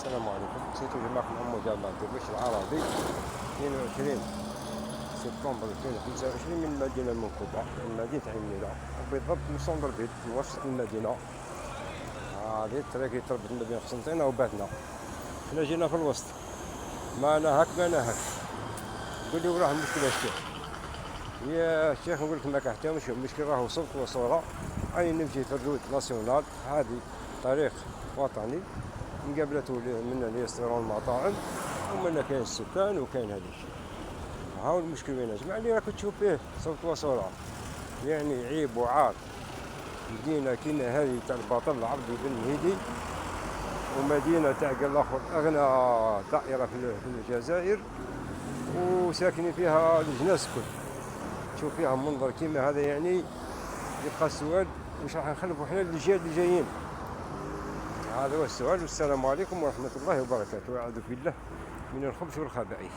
السلام عليكم. نسيت معكم عن مجامعة درويش العربي 22 سبتمبر 2025 من المدينة المنكوبة من مدينة عميرة، وبالضبط من سونتر فيل في وسط المدينة. هذه الطريق تربط ما بين قسنطينة وباتنا. حنا جينا في الوسط، ما نهك ما نهك. قول لي وراه المشكلة شكون؟ يا شيخ نقول لك ما كحتمش المشكل، راهو صوت وصورة. أي نمشي في الروت ناسيونال، هذه طريق وطني مقابلته من اليسرون المطاعم، ومن كاين السكان وكاين هذا الشيء. هاو المشكل وين يا جماعة اللي راكو تشوف فيه صوت وصورة، يعني عيب وعار. مدينة كيما هذه تاع البطل العربي بن مهيدي، ومدينة تاع قال الآخر أغنى دائرة في الجزائر، وساكنين فيها الجناس الكل. تشوف فيها منظر كيما هذا، يعني يبقى السؤال واش راح نخلفوا حنا للأجيال اللي جايين؟ هذا هو السؤال. والسلام عليكم ورحمة الله وبركاته. أعوذ بالله من الخبث والخبائث.